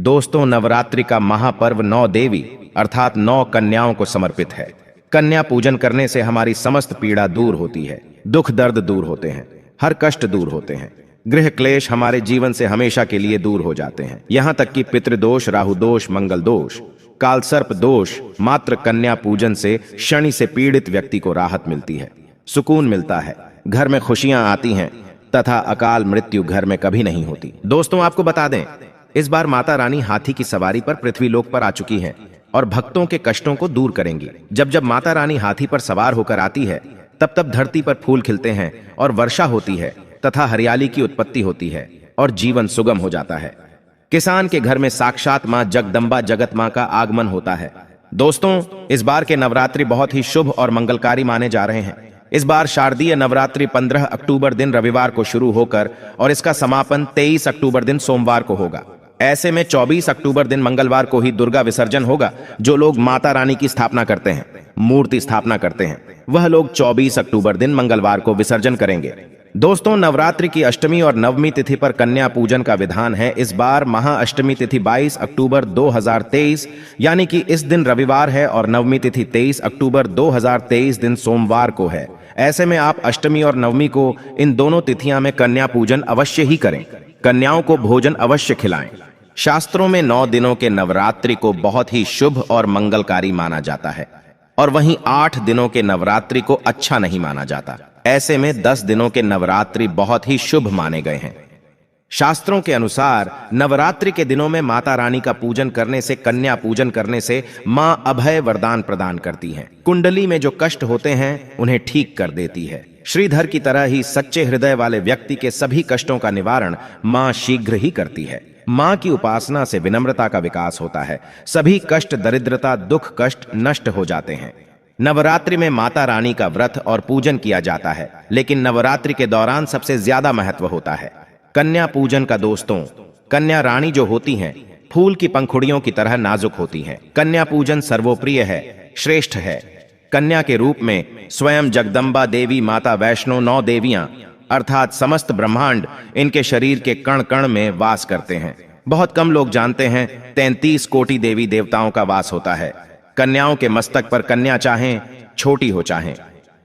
दोस्तों, नवरात्रि का महापर्व 9 देवी अर्थात 9 कन्याओं को समर्पित है। कन्या पूजन करने से हमारी समस्त पीड़ा दूर होती है, दुख दर्द दूर होते हैं, हर कष्ट दूर होते हैं, गृह क्लेश हमारे जीवन से हमेशा के लिए दूर हो जाते हैं। यहाँ तक कि पितृदोष, राहु दोष, मंगल दोष, कालसर्प दोष, मात्र कन्या पूजन से शनि से पीड़ित व्यक्ति को राहत मिलती है, सुकून मिलता है, घर में खुशियां आती हैं तथा अकाल मृत्यु घर में कभी नहीं होती। दोस्तों, आपको बता दें, इस बार माता रानी हाथी की सवारी पर पृथ्वीलोक पर आ चुकी हैं और भक्तों के कष्टों को दूर करेंगी। जब जब माता रानी हाथी पर सवार होकर आती है, तब तब धरती पर फूल खिलते हैं और वर्षा होती है तथा हरियाली की उत्पत्ति होती है और जीवन सुगम हो जाता है। किसान के घर में साक्षात मां जगदम्बा जगत मां का आगमन होता है। दोस्तों, इस बार के नवरात्रि बहुत ही शुभ और मंगलकारी माने जा रहे हैं। इस बार शारदीय नवरात्रि 15 अक्टूबर दिन रविवार को शुरू होकर और इसका समापन 23 अक्टूबर दिन सोमवार को होगा। ऐसे में 24 अक्टूबर दिन मंगलवार को ही दुर्गा विसर्जन होगा। जो लोग माता रानी की स्थापना करते हैं, मूर्ति स्थापना करते हैं, वह लोग 24 अक्टूबर दिन मंगलवार को विसर्जन करेंगे। दोस्तों, नवरात्रि की अष्टमी और नवमी तिथि पर कन्या पूजन का विधान है। इस बार महाअष्टमी तिथि 22 अक्टूबर 2023 यानी कि इस दिन रविवार है और नवमी तिथि 23 अक्टूबर 2023 दिन सोमवार को है। ऐसे में आप अष्टमी और नवमी को इन दोनों तिथियां में कन्या पूजन अवश्य ही करें। कन्याओं को भोजन अवश्य खिलाएं। शास्त्रों में 9 दिनों के नवरात्रि को बहुत ही शुभ और मंगलकारी माना जाता है और वहीं 8 दिनों के नवरात्रि को अच्छा नहीं माना जाता। ऐसे में 10 दिनों के नवरात्रि बहुत ही शुभ माने गए हैं। शास्त्रों के अनुसार नवरात्रि के दिनों में माता रानी का पूजन करने से, कन्या पूजन करने से मां अभय वरदान प्रदान करती हैं। कुंडली में जो कष्ट होते हैं उन्हें ठीक कर देती है। श्रीधर की तरह ही सच्चे हृदय वाले व्यक्ति के सभी कष्टों का निवारण मां शीघ्र ही करती है। मां की उपासना से विनम्रता का विकास होता है। सभी कष्ट, दरिद्रता, दुख, कष्ट नष्ट हो जाते हैं। नवरात्रि में माता रानी का व्रत और पूजन किया जाता है, लेकिन नवरात्रि के दौरान सबसे ज्यादा महत्व होता है कन्या पूजन का। दोस्तों, कन्या रानी जो होती हैं, फूल की पंखुड़ियों की तरह नाजुक होती हैं। कन्या पूजन सर्वोप्रिय है, श्रेष्ठ है। कन्या के रूप में स्वयं जगदम्बा देवी, माता वैष्णो, 9 देवियां अर्थात समस्त ब्रह्मांड इनके शरीर के कण कण में वास करते हैं। बहुत कम लोग जानते हैं 33 कोटि देवी देवताओं का वास होता है। कन्याओं के मस्तक पर कन्या चाहें छोटी हो चाहें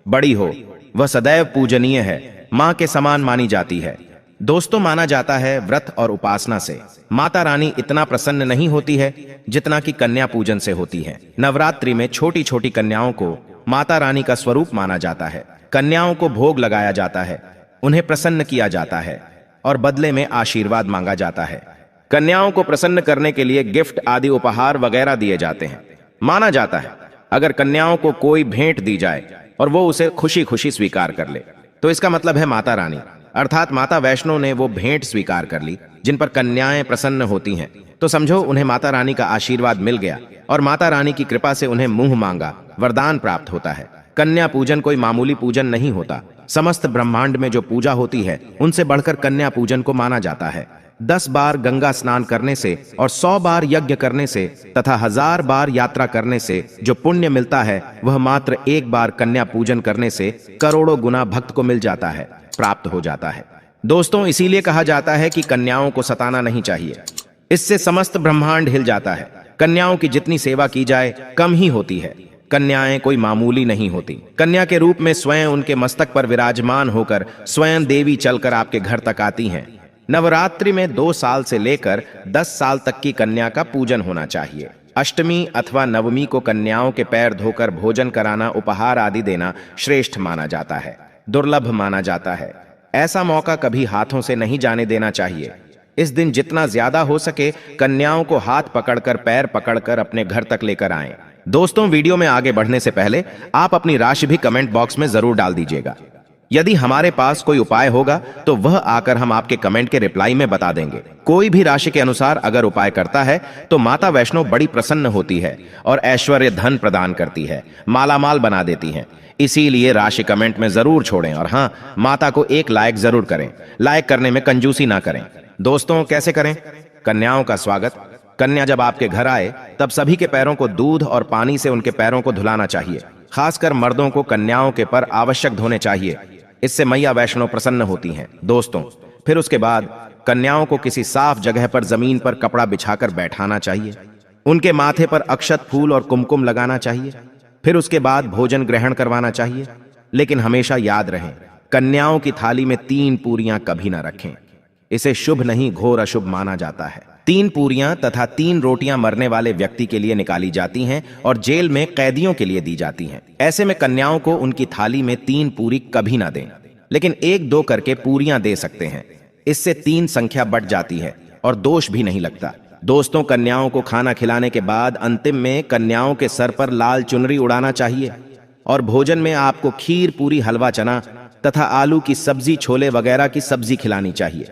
बड़ी हो, वह सदैव पूजनीय है, मां के समान मानी जाती है। दोस्तों, माना जाता है व्रत और उपासना से माता रानी इतना प्रसन्न नहीं होती है जितना कि कन्या पूजन से होती है। नवरात्रि में छोटी छोटी कन्याओं को माता रानी का स्वरूप माना जाता है। कन्याओं को भोग लगाया जाता है, उन्हें प्रसन्न किया जाता है और बदले में आशीर्वाद मांगा जाता है। कन्याओं को प्रसन्न करने के लिए गिफ्ट आदि उपहार वगैरह दिए जाते हैं। माना जाता है अगर कन्याओं को कोई भेंट दी जाए और वो उसे खुशी खुशी स्वीकार कर ले, तो इसका मतलब है माता रानी अर्थात माता वैष्णो ने वो भेंट स्वीकार कर ली। जिन पर कन्याएं प्रसन्न होती हैं, तो समझो उन्हें माता रानी का आशीर्वाद मिल गया और माता रानी की कृपा से उन्हें मुंह मांगा वरदान प्राप्त होता है। कन्या पूजन कोई मामूली पूजन नहीं होता। समस्त ब्रह्मांड में जो पूजा होती है, उनसे बढ़कर कन्या पूजन को माना जाता है। 10 बार गंगा स्नान करने से और 100 बार यज्ञ करने से तथा 1000 बार यात्रा करने से जो पुण्य मिलता है, वह मात्र 1 बार कन्या पूजन करने से करोड़ों गुना भक्त को मिल जाता है, प्राप्त हो जाता है। दोस्तों, इसीलिए कहा जाता है कि कन्याओं को सताना नहीं चाहिए, इससे समस्त ब्रह्मांड हिल जाता है। कन्याओं की जितनी सेवा की जाए कम ही होती है। कन्याएं कोई मामूली नहीं होती। कन्या के रूप में स्वयं उनके मस्तक पर विराजमान होकर स्वयं देवी चलकर आपके घर तक आती हैं। नवरात्रि में 2 साल से लेकर 10 साल तक की कन्या का पूजन होना चाहिए। अष्टमी अथवा नवमी को कन्याओं के पैर धोकर भोजन कराना, उपहार आदि देना श्रेष्ठ माना जाता है, दुर्लभ माना जाता है। ऐसा मौका कभी हाथों से नहीं जाने देना चाहिए। इस दिन जितना ज्यादा हो सके कन्याओं को हाथ पकड़कर, पैर पकड़कर अपने घर तक लेकर आएं। दोस्तों, वीडियो में आगे बढ़ने से पहले आप अपनी राशि भी कमेंट बॉक्स में जरूर डाल दीजिएगा। यदि हमारे पास कोई उपाय होगा तो वह आकर हम आपके कमेंट के रिप्लाई में बता देंगे। कोई भी राशि के अनुसार अगर उपाय करता है तो माता वैष्णो बड़ी प्रसन्न होती है और ऐश्वर्य धन प्रदान करती है, मालामाल बना देती हैं। इसीलिए राशि कमेंट में जरूर छोड़ें और हाँ, माता को एक लाइक जरूर करें। लाइक करने में कंजूसी ना करें। दोस्तों, कैसे करें? कन्याओं का स्वागत। कन्या जब आपके घर आए तब सभी के पैरों को दूध और पानी से उनके पैरों को धुलाना चाहिए। खासकर मर्दों को कन्याओं के पर आवश्यक धोने चाहिए। इससे मैया वैष्णो प्रसन्न होती हैं। दोस्तों, फिर उसके बाद कन्याओं को किसी साफ जगह पर जमीन पर कपड़ा बिछाकर बैठाना चाहिए। उनके माथे पर अक्षत फूल और कुमकुम लगाना चाहिए। फिर उसके बाद भोजन ग्रहण करवाना चाहिए। लेकिन हमेशा याद रहे, कन्याओं की थाली में 3 पूरियां कभी ना रखें। इसे शुभ नहीं, घोर अशुभ माना जाता है। 3 पूरियां तथा 3 रोटियां मरने वाले व्यक्ति के लिए निकाली जाती हैं और जेल में कैदियों के लिए दी जाती हैं। ऐसे में कन्याओं को उनकी थाली में 3 पूरी कभी ना दें, लेकिन 1-2 करके पूरियां दे सकते हैं। इससे 3 संख्या बढ़ जाती है और दोष भी नहीं लगता। दोस्तों, कन्याओं को खाना खिलाने के बाद अंतिम में कन्याओं के सर पर लाल चुनरी उड़ाना चाहिए और भोजन में आपको खीर, पूरी, हलवा, चना तथा आलू की सब्जी, छोले वगैरह की सब्जी खिलानी चाहिए।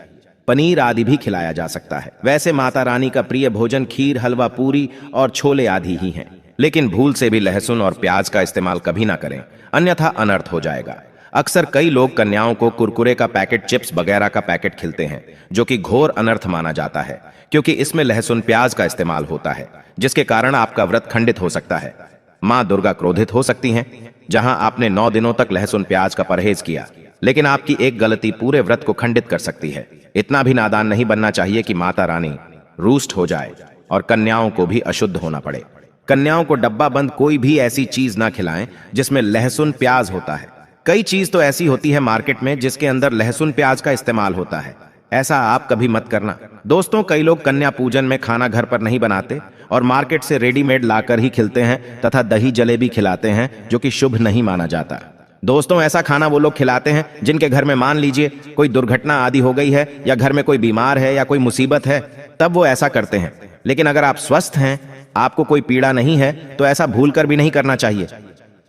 पनीर आदि भी खिलाया जा सकता है। वैसे माता रानी का प्रिय भोजन खीर, हलवा, पूरी और छोले आदि ही हैं। लेकिन भूल से भी लहसुन और प्याज का इस्तेमाल कभी ना करें, अन्यथा अनर्थ हो जाएगा। अक्सर कई लोग कन्याओं को कुरकुरे का पैकेट, चिप्स वगैरह का पैकेट खिलाते हैं, जो कि घोर अनर्थ माना जाता है, क्योंकि इसमें लहसुन प्याज का इस्तेमाल होता है, जिसके कारण आपका व्रत खंडित हो सकता है। मां दुर्गा क्रोधित हो सकती हैं। जहां आपने 9 दिनों तक लहसुन प्याज का परहेज किया, लेकिन आपकी एक गलती पूरे व्रत को खंडित कर सकती है। इतना भी नादान नहीं बनना चाहिए कि माता रानी रूष्ट हो जाए और कन्याओं को भी अशुद्ध होना पड़े। कन्याओं को डब्बा बंद कोई भी ऐसी चीज ना खिलाएं जिसमें लहसुन प्याज होता है। कई चीज तो ऐसी होती है मार्केट में जिसके अंदर लहसुन प्याज का इस्तेमाल होता है। ऐसा आप कभी मत करना। दोस्तों, कई लोग कन्या पूजन में खाना घर पर नहीं बनाते और मार्केट से रेडीमेड लाकर ही खिलाते हैं तथा दही जलेबी खिलाते हैं, जो कि शुभ नहीं माना जाता। दोस्तों, ऐसा खाना वो लोग खिलाते हैं जिनके घर में मान लीजिए कोई दुर्घटना आदि हो गई है या घर में कोई बीमार है या कोई मुसीबत है, तब वो ऐसा करते हैं। लेकिन अगर आप स्वस्थ हैं, आपको कोई पीड़ा नहीं है, तो ऐसा भूलकर भी नहीं करना चाहिए।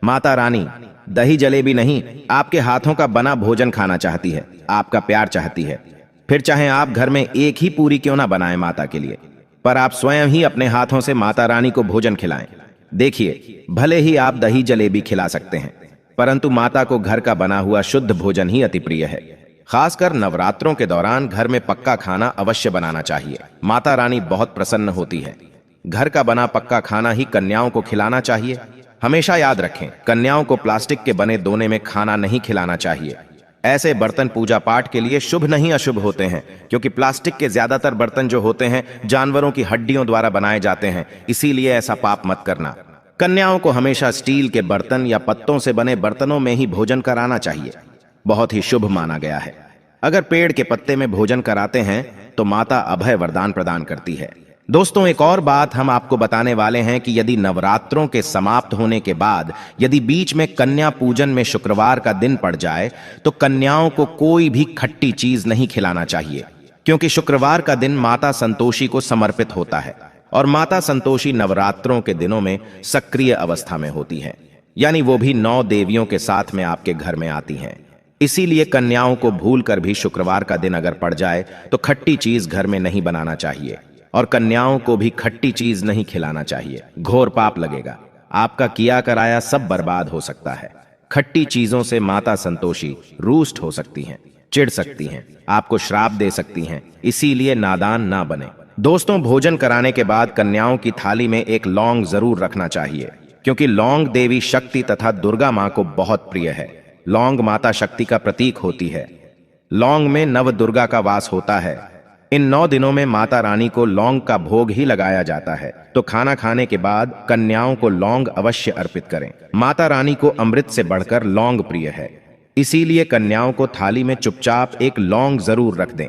माता रानी दही जलेबी नहीं, आपके हाथों का बना भोजन खाना चाहती है, आपका प्यार चाहती है। फिर चाहे आप घर में एक ही पूरी क्यों ना बनाएं माता के लिए, पर आप स्वयं ही अपने हाथों से माता रानी को भोजन खिलाएं। देखिए, भले ही आप दही जलेबी खिला सकते हैं, परंतु माता को घर का बना हुआ शुद्ध भोजन ही अति प्रिय है। खासकर नवरात्रों के दौरान घर में पक्का खाना अवश्य बनाना चाहिए। माता रानी बहुत प्रसन्न होती है। घर का बना पक्का खाना ही कन्याओं को खिलाना चाहिए। हमेशा याद रखें, कन्याओं को प्लास्टिक के बने दोने में खाना नहीं खिलाना चाहिए। ऐसे बर्तन पूजा पाठ के लिए शुभ नहीं अशुभ होते हैं, क्योंकि प्लास्टिक के ज्यादातर बर्तन जो होते हैं जानवरों की हड्डियों द्वारा बनाए जाते हैं, इसीलिए ऐसा पाप मत करना। कन्याओं को हमेशा स्टील के बर्तन या पत्तों से बने बर्तनों में ही भोजन कराना चाहिए, बहुत ही शुभ माना गया है। अगर पेड़ के पत्ते में भोजन कराते हैं तो माता अभय वरदान प्रदान करती है। दोस्तों, एक और बात हम आपको बताने वाले हैं कि यदि नवरात्रों के समाप्त होने के बाद यदि बीच में कन्या पूजन में शुक्रवार का दिन पड़ जाए तो कन्याओं को कोई भी खट्टी चीज नहीं खिलाना चाहिए, क्योंकि शुक्रवार का दिन माता संतोषी को समर्पित होता है और माता संतोषी नवरात्रों के दिनों में सक्रिय अवस्था में होती है, यानी वो भी 9 देवियों के साथ में आपके घर में आती हैं। इसीलिए कन्याओं को भूलकर भी शुक्रवार का दिन अगर पड़ जाए तो खट्टी चीज घर में नहीं बनाना चाहिए और कन्याओं को भी खट्टी चीज नहीं खिलाना चाहिए। घोर पाप लगेगा, आपका किया कराया सब बर्बाद हो सकता है। खट्टी चीजों से माता संतोषी रूष्ट हो सकती हैं, चिढ़ सकती हैं, आपको श्राप दे सकती हैं, इसीलिए नादान ना बने। दोस्तों, भोजन कराने के बाद कन्याओं की थाली में एक लौंग जरूर रखना चाहिए, क्योंकि लौंग देवी शक्ति तथा दुर्गा मां को बहुत प्रिय है। लौंग माता शक्ति का प्रतीक होती है। लौंग में नव दुर्गा का वास होता है। इन 9 दिनों में माता रानी को लौंग का भोग ही लगाया जाता है, तो खाना खाने के बाद कन्याओं को लौंग अवश्य अर्पित करें। माता रानी को अमृत से बढ़कर लौंग प्रिय है, इसीलिए कन्याओं को थाली में चुपचाप एक लौंग जरूर रख दें।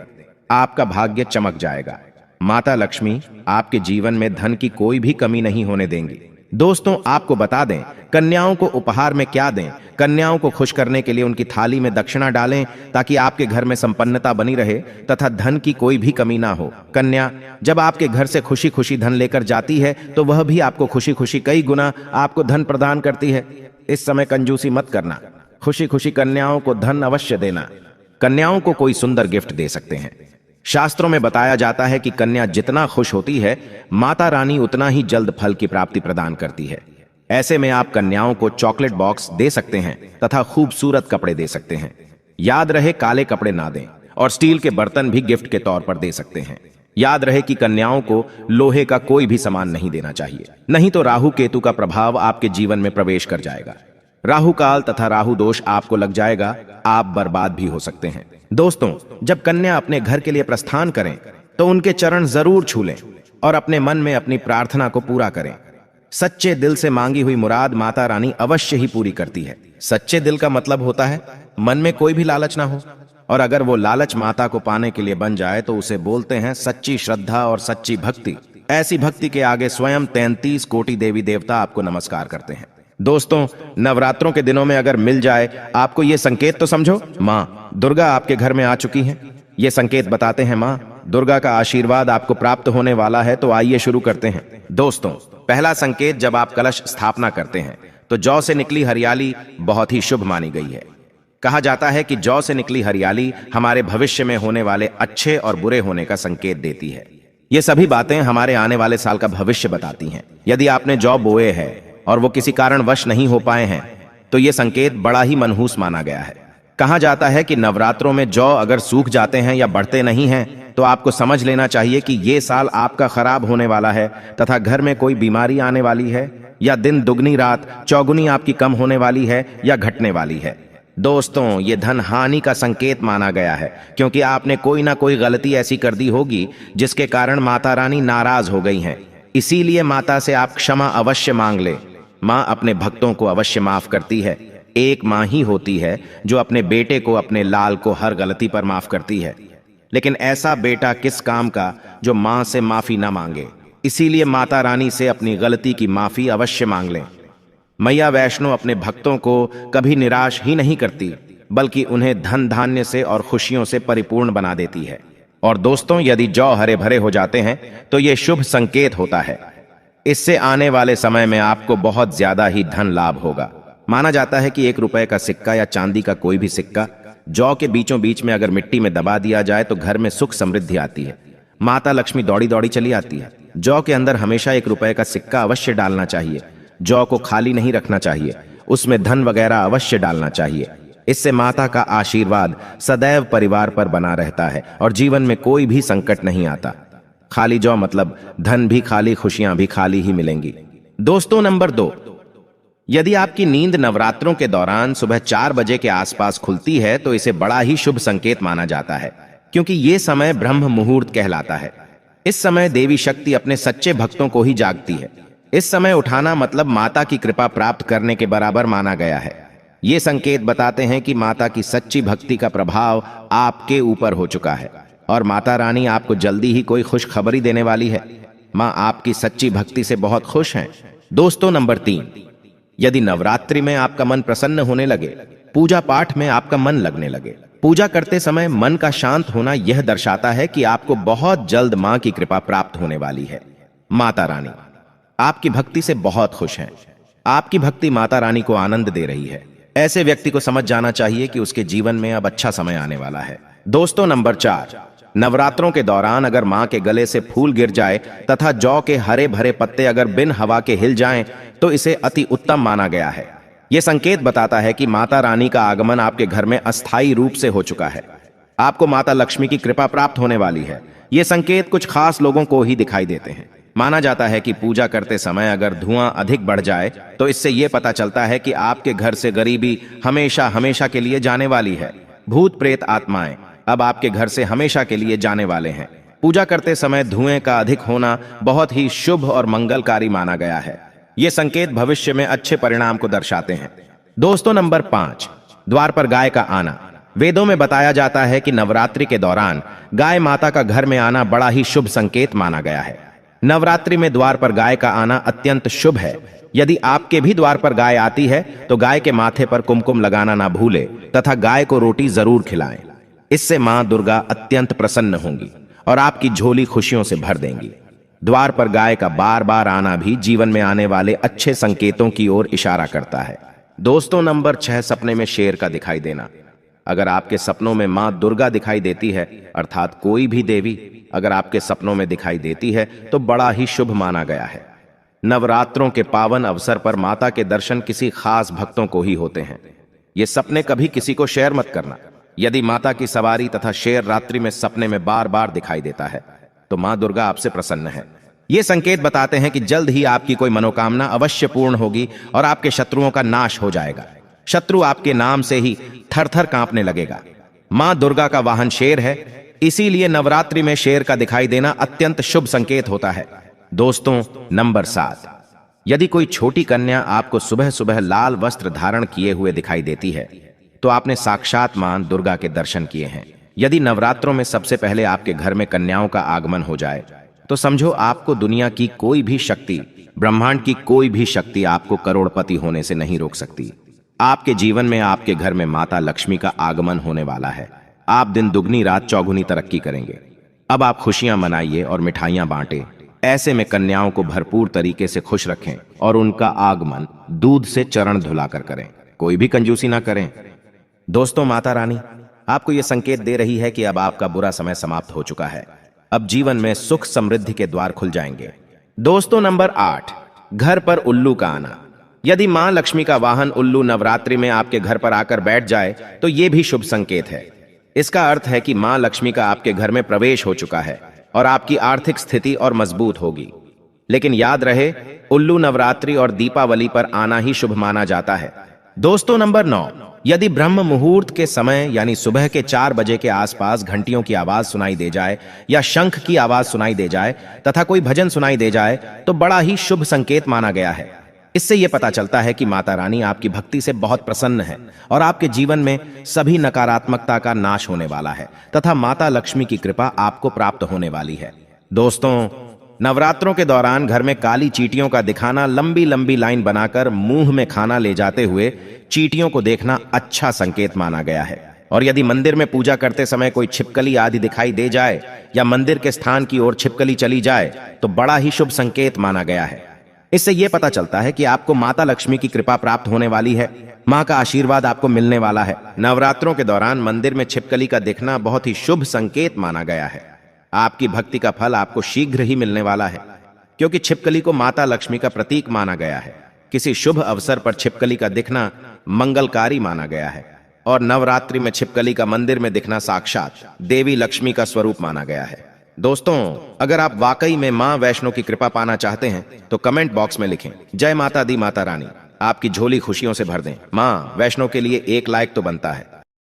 आपका भाग्य चमक जाएगा। माता लक्ष्मी आपके जीवन में धन की कोई भी कमी नहीं होने देंगी। दोस्तों, आपको बता दें, कन्याओं को उपहार में क्या दें। कन्याओं को खुश करने के लिए उनकी थाली में दक्षिणा डालें, ताकि आपके घर में संपन्नता बनी रहे तथा धन की कोई भी कमी ना हो। कन्या जब आपके घर से खुशी खुशी धन लेकर जाती है तो वह भी आपको खुशी खुशी कई गुना आपको धन प्रदान करती है। इस समय कंजूसी मत करना, खुशी खुशी कन्याओं को धन अवश्य देना। कन्याओं को कोई सुंदर गिफ्ट दे सकते हैं। शास्त्रों में बताया जाता है कि कन्या जितना खुश होती है, माता रानी उतना ही जल्द फल की प्राप्ति प्रदान करती है। ऐसे में आप कन्याओं को चॉकलेट बॉक्स दे सकते हैं तथा खूबसूरत कपड़े दे सकते हैं। याद रहे, काले कपड़े ना दें और स्टील के बर्तन भी गिफ्ट के तौर पर दे सकते हैं। याद रहे कि कन्याओं को लोहे का कोई भी सामान नहीं देना चाहिए, नहीं तो राहु केतु का प्रभाव आपके जीवन में प्रवेश कर जाएगा। राहु काल तथा राहु दोष आपको लग जाएगा, आप बर्बाद भी हो सकते हैं। दोस्तों, जब कन्या अपने घर के लिए प्रस्थान करें तो उनके चरण जरूर छू लें और अपने मन में अपनी प्रार्थना को पूरा करें। सच्चे दिल से मांगी हुई मुराद माता रानी अवश्य ही पूरी करती है। सच्चे दिल का मतलब होता है मन में कोई भी लालच ना हो, और अगर वो लालच माता को पाने के लिए बन जाए तो उसे बोलते हैं सच्ची श्रद्धा और सच्ची भक्ति। ऐसी भक्ति के आगे स्वयं 33 कोटि देवी देवता आपको नमस्कार करते हैं। दोस्तों, नवरात्रों के दिनों में अगर मिल जाए आपको ये संकेत तो समझो, माँ दुर्गा आपके घर में आ चुकी हैं। ये संकेत बताते हैं माँ दुर्गा का आशीर्वाद आपको प्राप्त होने वाला है। तो आइए शुरू करते हैं। दोस्तों, पहला संकेत, जब आप कलश स्थापना करते हैं तो जौ से निकली हरियाली बहुत ही शुभ मानी गई है। कहा जाता है कि जौ से निकली हरियाली हमारे भविष्य में होने वाले अच्छे और बुरे होने का संकेत देती है। ये सभी बातें हमारे आने वाले साल का भविष्य बताती हैं। यदि आपने जौ बोए हैं और वो किसी कारणवश नहीं हो पाए हैं तो ये संकेत बड़ा ही मनहूस माना गया है। कहा जाता है कि नवरात्रों में जौ अगर सूख जाते हैं या बढ़ते नहीं हैं तो आपको समझ लेना चाहिए कि ये साल आपका खराब होने वाला है तथा घर में कोई बीमारी आने वाली है, या दिन दुगनी रात चौगुनी आपकी कम होने वाली है या घटने वाली है। दोस्तों, ये धन हानि का संकेत माना गया है, क्योंकि आपने कोई ना कोई गलती ऐसी कर दी होगी जिसके कारण माता रानी नाराज हो गई हैं। इसीलिए माता से आप क्षमा अवश्य मांग ले। माँ अपने भक्तों को अवश्य माफ करती है। एक माँ ही होती है जो अपने बेटे को, अपने लाल को हर गलती पर माफ करती है। लेकिन ऐसा बेटा किस काम का जो माँ से माफी ना मांगे। इसीलिए माता रानी से अपनी गलती की माफी अवश्य मांग लें। मैया वैष्णो अपने भक्तों को कभी निराश ही नहीं करती, बल्कि उन्हें धन धान्य से और खुशियों से परिपूर्ण बना देती है। और दोस्तों, यदि जौ हरे भरे हो जाते हैं तो ये शुभ संकेत होता है। इससे आने वाले समय में आपको बहुत ज्यादा ही धन लाभ होगा। माना जाता है कि 1 रुपए का सिक्का या चांदी का कोई भी सिक्का जौ के बीचों बीच में अगर मिट्टी में दबा दिया जाए तो घर में सुख समृद्धि आती है। माता लक्ष्मी दौड़ी दौड़ी चली आती है। जौ के अंदर हमेशा 1 रुपए का सिक्का अवश्य डालना चाहिए। जौ को खाली नहीं रखना चाहिए, उसमें धन वगैरह अवश्य डालना चाहिए। इससे माता का आशीर्वाद सदैव परिवार पर बना रहता है और जीवन में कोई भी संकट नहीं आता। खाली जौ मतलब धन भी खाली, खुशियां भी खाली ही मिलेंगी। दोस्तों, नंबर 2, यदि आपकी नींद नवरात्रों के दौरान सुबह 4 बजे के आसपास खुलती है तो इसे बड़ा ही शुभ संकेत माना जाता है, क्योंकि ये समय ब्रह्म मुहूर्त कहलाता है। इस समय देवी शक्ति अपने सच्चे भक्तों को ही जागती है। इस समय उठाना मतलब माता की कृपा प्राप्त करने के बराबर माना गया है। ये संकेत बताते हैं कि माता की सच्ची भक्ति का प्रभाव आपके ऊपर हो चुका है और माता रानी आपको जल्दी ही कोई खुशखबरी देने वाली है। माँ आपकी सच्ची भक्ति से बहुत खुश हैं। दोस्तों, नंबर 3, यदि नवरात्रि में आपका मन प्रसन्न होने लगे, पूजा पाठ में आपका मन लगने लगे, पूजा करते समय मन का शांत होना यह दर्शाता है कि आपको बहुत जल्द मां की कृपा प्राप्त होने वाली है। माता रानी आपकी भक्ति से बहुत खुश हैं। आपकी भक्ति माता रानी को आनंद दे रही है। ऐसे व्यक्ति को समझ जाना चाहिए कि उसके जीवन में अब अच्छा समय आने वाला है। दोस्तों, नंबर 4, नवरात्रों के दौरान अगर मां के गले से फूल गिर जाए तथा जौ के हरे भरे पत्ते अगर बिन हवा के हिल जाएं तो इसे अति उत्तम माना गया है। यह संकेत बताता है कि माता रानी का आगमन आपके घर में अस्थायी रूप से हो चुका है। आपको माता लक्ष्मी की कृपा प्राप्त होने वाली है। ये संकेत कुछ खास लोगों को ही दिखाई देते हैं। माना जाता है कि पूजा करते समय अगर धुआं अधिक बढ़ जाए तो इससे यह पता चलता है कि आपके घर से गरीबी हमेशा हमेशा के लिए जाने वाली है। भूत प्रेत आत्माएं अब आपके घर से हमेशा के लिए जाने वाले हैं। पूजा करते समय धुएं का अधिक होना बहुत ही शुभ और मंगलकारी माना गया है। ये संकेत भविष्य में अच्छे परिणाम को दर्शाते हैं। दोस्तों, नंबर 5, द्वार पर गाय का आना। वेदों में बताया जाता है कि नवरात्रि के दौरान गाय माता का घर में आना बड़ा ही शुभ संकेत माना गया है। नवरात्रि में द्वार पर गाय का आना अत्यंत शुभ है। यदि आपके भी द्वार पर गाय आती है तो गाय के माथे पर कुमकुम लगाना ना भूले तथा गाय को रोटी जरूर खिलाएं। इससे मां दुर्गा अत्यंत प्रसन्न होंगी और आपकी झोली खुशियों से भर देंगी। द्वार पर गाय का बार बार आना भी जीवन में आने वाले अच्छे संकेतों की ओर इशारा करता है। दोस्तों, नंबर 6, सपने में शेर का दिखाई देना। अगर आपके सपनों में मां दुर्गा दिखाई देती है, अर्थात कोई भी देवी अगर आपके सपनों में दिखाई देती है तो बड़ा ही शुभ माना गया है। नवरात्रों के पावन अवसर पर माता के दर्शन किसी खास भक्तों को ही होते हैं। ये सपने कभी किसी को शेयर मत करना। यदि माता की सवारी तथा शेर रात्रि में सपने में बार बार दिखाई देता है तो मां दुर्गा आपसे प्रसन्न है। ये संकेत बताते हैं कि जल्द ही आपकी कोई मनोकामना अवश्य पूर्ण होगी और आपके शत्रुओं का नाश हो जाएगा। शत्रु आपके नाम से ही थर-थर कांपने लगेगा। मां दुर्गा का वाहन शेर है, इसीलिए नवरात्रि में शेर का दिखाई देना अत्यंत शुभ संकेत होता है। दोस्तों, नंबर 7, यदि कोई छोटी कन्या आपको सुबह सुबह लाल वस्त्र धारण किए हुए दिखाई देती है तो आपने साक्षात मां दुर्गा के दर्शन किए हैं। यदि नवरात्रों में सबसे पहले आपके घर में कन्याओं का आगमन हो जाए तो समझो आपको दुनिया की कोई भी शक्ति, ब्रह्मांड की कोई भी शक्ति आपको करोड़पति होने से नहीं रोक सकती। आपके जीवन में, आपके घर में माता लक्ष्मी का आगमन होने वाला है। आप दिन दुगनी रात चौगुनी तरक्की करेंगे। अब आप खुशियां मनाइए और मिठाइयां बांटें। ऐसे में कन्याओं को भरपूर तरीके से खुश रखें और उनका आगमन दूध से चरण धुलाकर करें, कोई भी कंजूसी ना करें। दोस्तों, माता रानी आपको यह संकेत दे रही है कि अब आपका बुरा समय समाप्त हो चुका है। अब जीवन में सुख समृद्धि के द्वार खुल जाएंगे। दोस्तों, नंबर 8, घर पर उल्लू का आना। यदि मां लक्ष्मी का वाहन उल्लू नवरात्रि में आपके घर पर आकर बैठ जाए तो यह भी शुभ संकेत है। इसका अर्थ है कि मां लक्ष्मी का आपके घर में प्रवेश हो चुका है और आपकी आर्थिक स्थिति और मजबूत होगी। लेकिन याद रहे, उल्लू नवरात्रि और दीपावली पर आना ही शुभ माना जाता है। दोस्तों, नंबर 9, यदि ब्रह्म मुहूर्त के समय यानी सुबह के 4 बजे के आसपास घंटियों की आवाज सुनाई दे जाए या शंख की आवाज सुनाई दे जाए तथा कोई भजन सुनाई दे जाए तो बड़ा ही शुभ संकेत माना गया है। इससे यह पता चलता है कि माता रानी आपकी भक्ति से बहुत प्रसन्न है और आपके जीवन में सभी नकारात्मकता का नाश होने वाला है तथा माता लक्ष्मी की कृपा आपको प्राप्त होने वाली है। दोस्तों, नवरात्रों के दौरान घर में काली चींटियों का दिखाना, लंबी लंबी लाइन बनाकर मुंह में खाना ले जाते हुए चींटियों को देखना अच्छा संकेत माना गया है। और यदि मंदिर में पूजा करते समय कोई छिपकली आदि दिखाई दे जाए या मंदिर के स्थान की ओर छिपकली चली जाए तो बड़ा ही शुभ संकेत माना गया है। इससे यह पता चलता है कि आपको माता लक्ष्मी की कृपा प्राप्त होने वाली है, मां का आशीर्वाद आपको मिलने वाला है। नवरात्रों के दौरान मंदिर में छिपकली का दिखना बहुत ही शुभ संकेत माना गया है। आपकी भक्ति का फल आपको शीघ्र ही मिलने वाला है, क्योंकि छिपकली को माता लक्ष्मी का प्रतीक माना गया है। किसी शुभ अवसर पर छिपकली का दिखना मंगलकारी माना गया है और नवरात्रि में छिपकली का मंदिर में दिखना साक्षात देवी लक्ष्मी का स्वरूप माना गया है। दोस्तों, अगर आप वाकई में मां वैष्णो की कृपा पाना चाहते हैं तो कमेंट बॉक्स में लिखें, जय माता दी माता रानी। आपकी झोली खुशियों से भर दें। मां वैष्णो के लिए एक लाइक तो बनता है।